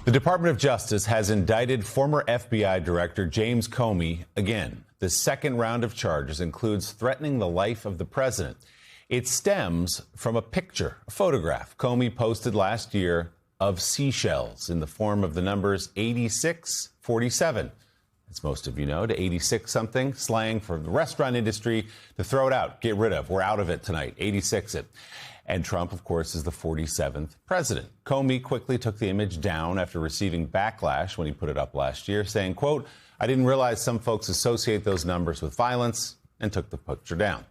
The Department of Justice has indicted former FBI Director James Comey again. The second round of charges includes threatening the life of the president. It stems from a picture, a photograph Comey posted last year of seashells in the form of the numbers 8647. As most of you know, to 86 something, slang for the restaurant industry to throw it out, get rid of. We're out of it tonight, 86 it. And Trump, of course, is the 47th president. Comey quickly took the image down after receiving backlash when he put it up last year, saying, quote, "I didn't realize some folks associate those numbers with violence," and took the picture down.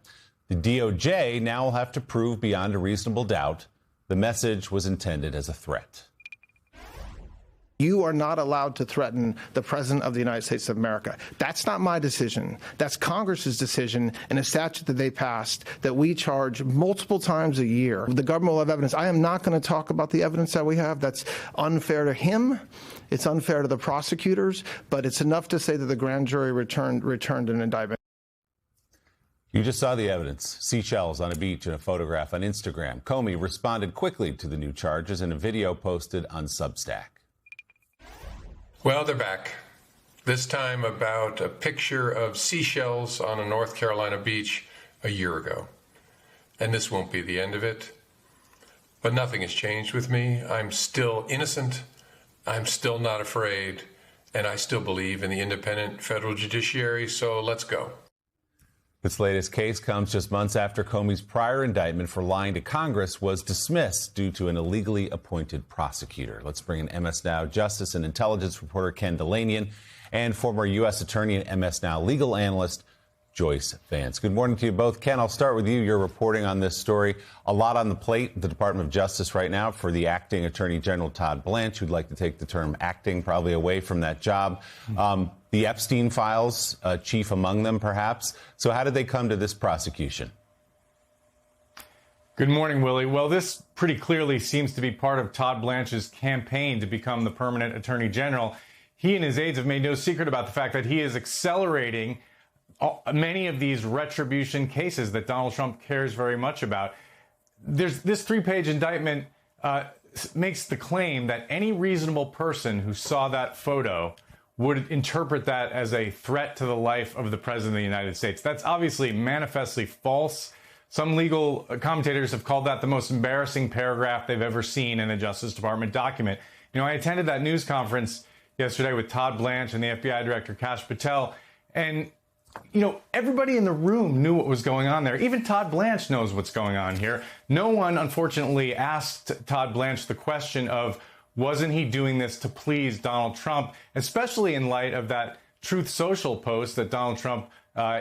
The DOJ now will have to prove beyond a reasonable doubt the message was intended as a threat. You are not allowed to threaten the President of the United States of America. That's not my decision. That's Congress's decision in a statute that they passed that we charge multiple times a year. The government will have evidence. I am not going to talk about the evidence that we have. That's unfair to him. It's unfair to the prosecutors. But it's enough to say that the grand jury returned an indictment. You just saw the evidence. Seashells on a beach in a photograph on Instagram. Comey responded quickly to the new charges in a video posted on Substack. Well, they're back. This time about a picture of seashells on a North Carolina beach a year ago. And this won't be the end of it. But nothing has changed with me. I'm still innocent. I'm still not afraid. And I still believe in the independent federal judiciary. So let's go. This latest case comes just months after Comey's prior indictment for lying to Congress was dismissed due to an illegally appointed prosecutor. Let's bring in MS Now Justice and Intelligence reporter Ken Dilanian and former U.S. Attorney and MS Now legal analyst Joyce Vance. Good morning to you both. Ken, I'll start with you. You're reporting on this story. A lot on the plate, the Department of Justice right now for the acting Attorney General Todd Blanche, who'd like to take the term acting probably away from that job. The Epstein files, chief among them, perhaps. So how did they come to this prosecution? Good morning, Willie. Well, this pretty clearly seems to be part of Todd Blanche's campaign to become the permanent Attorney General. He and his aides have made no secret about the fact that he is accelerating many of these retribution cases that Donald Trump cares very much about. This three-page indictment makes the claim that any reasonable person who saw that photo would interpret that as a threat to the life of the President of the United States. That's obviously manifestly false. Some legal commentators have called that the most embarrassing paragraph they've ever seen in a Justice Department document. You know, I attended that news conference yesterday with Todd Blanche and the FBI Director Kash Patel, and you know, everybody in the room knew what was going on there. Even Todd Blanche knows what's going on here. No one, unfortunately, asked Todd Blanche the question of, wasn't he doing this to please Donald Trump, especially in light of that Truth Social post that Donald Trump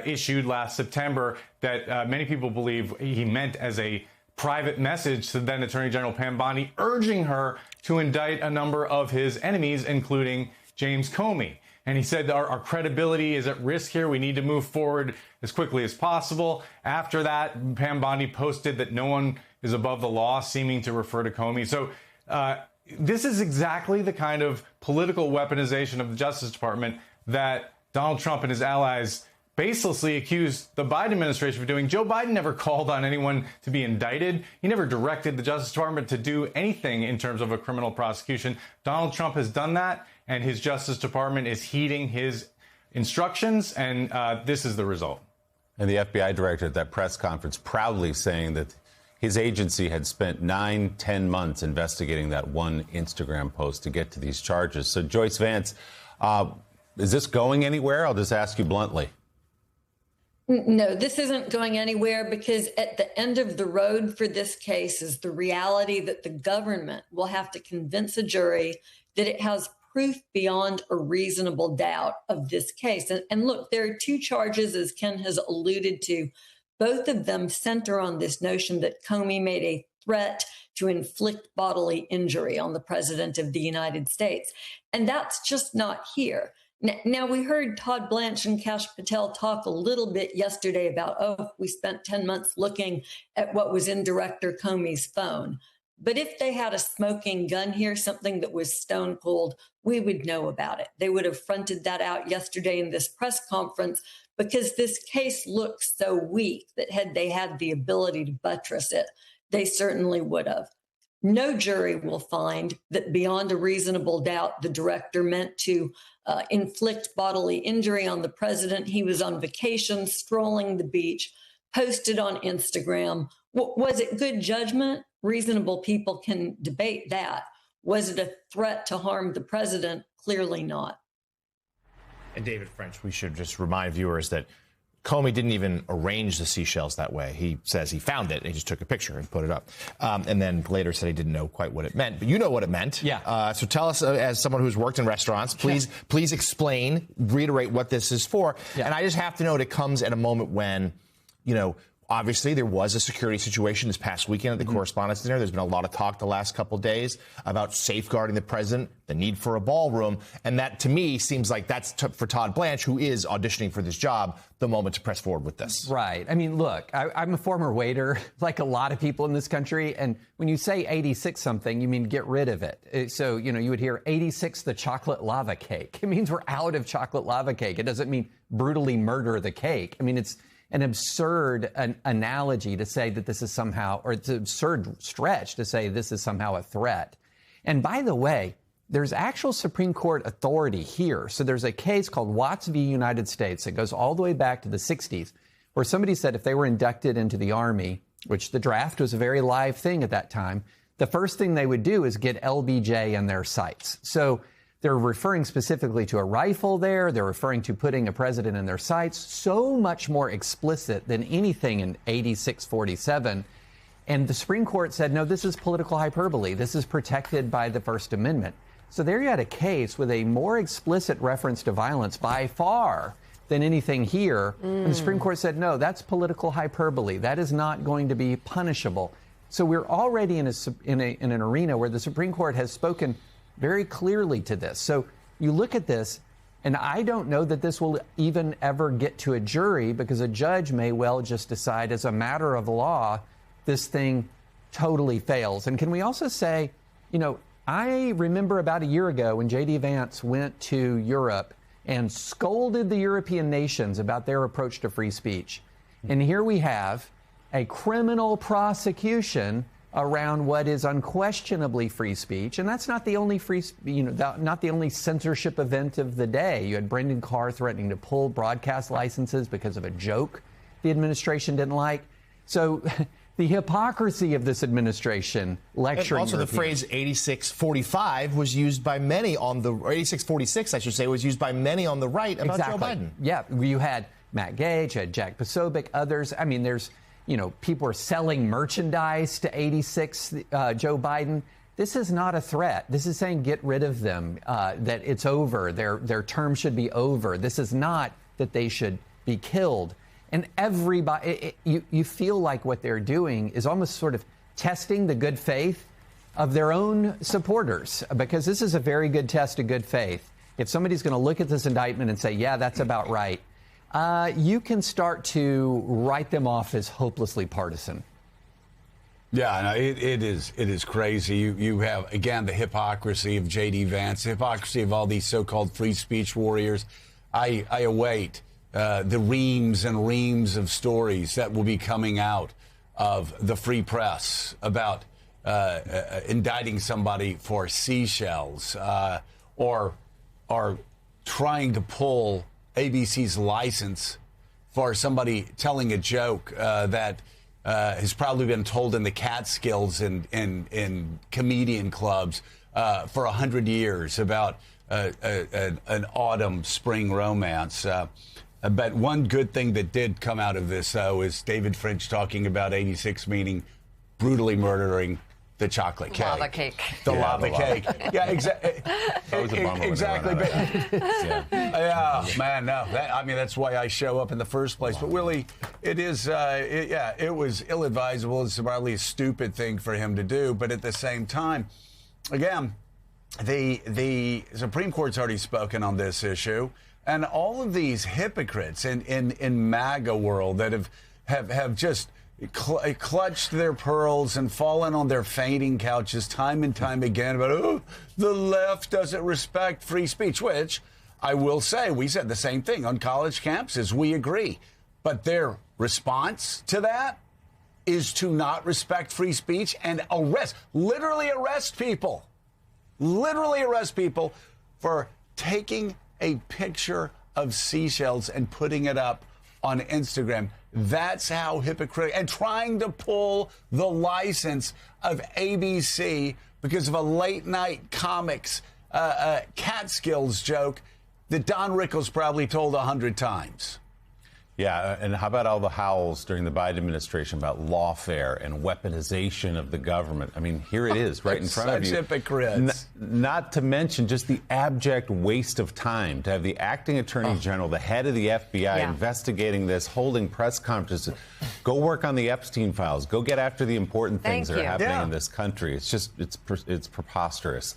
issued last September that many people believe he meant as a private message to then Attorney General Pam Bondi, urging her to indict a number of his enemies, including James Comey. And he said our credibility is at risk here. We need to move forward as quickly as possible. After that, Pam Bondi posted that no one is above the law, seeming to refer to Comey. So this is exactly the kind of political weaponization of the Justice Department that Donald Trump and his allies baselessly accused the Biden administration of doing. Joe Biden never called on anyone to be indicted. He never directed the Justice Department to do anything in terms of a criminal prosecution. Donald Trump has done that, and his Justice Department is heeding his instructions, and this is the result. And the FBI director at that press conference proudly saying that his agency had spent 9-10 months investigating that one Instagram post to get to these charges. So, Joyce Vance, is this going anywhere? I'll just ask you bluntly. No, this isn't going anywhere, because at the end of the road for this case is the reality that the government will have to convince a jury that it has proof beyond a reasonable doubt of this case. And look, there are two charges, as Ken has alluded to. Both of them center on this notion that Comey made a threat to inflict bodily injury on the President of the United States. And that's just not here. Now, we heard Todd Blanche and Kash Patel talk a little bit yesterday about, we spent 10 months looking at what was in Director Comey's phone. But if they had a smoking gun here, something that was stone cold, we would know about it. They would have fronted that out yesterday in this press conference, because this case looks so weak that had they had the ability to buttress it, they certainly would have. no jury will find that beyond a reasonable doubt, the director meant to inflict bodily injury on the president. He was on vacation, strolling the beach, posted on Instagram. Was it good judgment? Reasonable people can debate that. Was it a threat to harm the president? Clearly not. And David French, we should just remind viewers that Comey didn't even arrange the seashells that way. He says he found it and he just took a picture and put it up. And then later said he didn't know quite what it meant. But you know what it meant. Yeah. So tell us, as someone who's worked in restaurants, please explain, reiterate what this is for. Yeah. And I just have to note it comes at a moment when, you know, obviously, there was a security situation this past weekend at the Correspondents' Dinner. There's been a lot of talk the last couple of days about safeguarding the president, the need for a ballroom. And that, to me, seems like that's for Todd Blanche, who is auditioning for this job, the moment to press forward with this. Right. I mean, look, I'm a former waiter, like a lot of people in this country. And when you say 86 something, you mean get rid of it. So, you know, you would hear 86 the chocolate lava cake. It means we're out of chocolate lava cake. It doesn't mean brutally murder the cake. I mean, it's an absurd analogy to say that this is somehow, or it's an absurd stretch to say this is somehow a threat. And by the way, there's actual Supreme Court authority here. So there's a case called Watts v. United States that goes all the way back to the 60s, where somebody said if they were inducted into the Army, which the draft was a very live thing at that time, the first thing they would do is get LBJ in their sights. So they're referring specifically to a rifle there. They're referring to putting a president in their sights. So much more explicit than anything in 8647. And the Supreme Court said, no, this is political hyperbole. This is protected by the First Amendment. So there you had a case with a more explicit reference to violence by far than anything here. And the Supreme Court said, no, that's political hyperbole. That is not going to be punishable. So we're already in an arena where the Supreme Court has spoken very clearly to this. So you look at this, and I don't know that this will even ever get to a jury, because a judge may well just decide as a matter of law, this thing totally fails. And can we also say, you know, I remember about a year ago when J.D. Vance went to Europe and scolded the European nations about their approach to free speech. And here we have a criminal prosecution around what is unquestionably free speech. And that's not the only not the only censorship event of the day. You had Brendan Carr threatening to pull broadcast licenses because of a joke the administration didn't like. So the hypocrisy of this administration lecturing. And also the phrase 8645 was used by many on the, or 8646, I should say, was used by many on the right about Joe Biden. Yeah, you had Matt Gage, you had Jack Posobiec, others. I mean, there's, you know, people are selling merchandise to 86 Joe Biden. This is not a threat. This is saying get rid of them, that it's over. Their term should be over. This is not that they should be killed. And everybody, you feel like what they're doing is almost sort of testing the good faith of their own supporters, because this is a very good test of good faith. If somebody's going to look at this indictment and say, yeah, that's about right, you can start to write them off as hopelessly partisan. Yeah, no, it is crazy. You have, again, the hypocrisy of J.D. Vance, the hypocrisy of all these so-called free speech warriors. I await the reams and reams of stories that will be coming out of the free press about indicting somebody for seashells or trying to pull ABC's license for somebody telling a joke that has probably been told in the Catskills in comedian clubs for 100 years about an autumn-spring romance. But one good thing that did come out of this, though, is David French talking about 86 meaning brutally murdering the chocolate cake. Lava cake. The lava cake. Yeah, exactly. Exactly. Yeah, man, no. That's why I show up in the first place. But Willie, it is, it was ill-advisable. It's probably a stupid thing for him to do. But at the same time, again, the Supreme Court's already spoken on this issue. And all of these hypocrites in MAGA world that have just clutched their pearls and fallen on their fainting couches time and time again about, the left doesn't respect free speech, which I will say, we said the same thing on college campuses. We agree. But their response to that is to not respect free speech and literally arrest people for taking a picture of seashells and putting it up on Instagram. That's how hypocritical, and trying to pull the license of ABC because of a late night comics Catskills joke that Don Rickles probably told 100 times. Yeah, and how about all the howls during the Biden administration about lawfare and weaponization of the government? I mean, here it is right in front of you. Such hypocrites. Not to mention just the abject waste of time to have the acting attorney general, the head of the FBI, investigating this, holding press conferences. Go work on the Epstein files. Go get after the important things that are happening in this country. It's just, it's preposterous.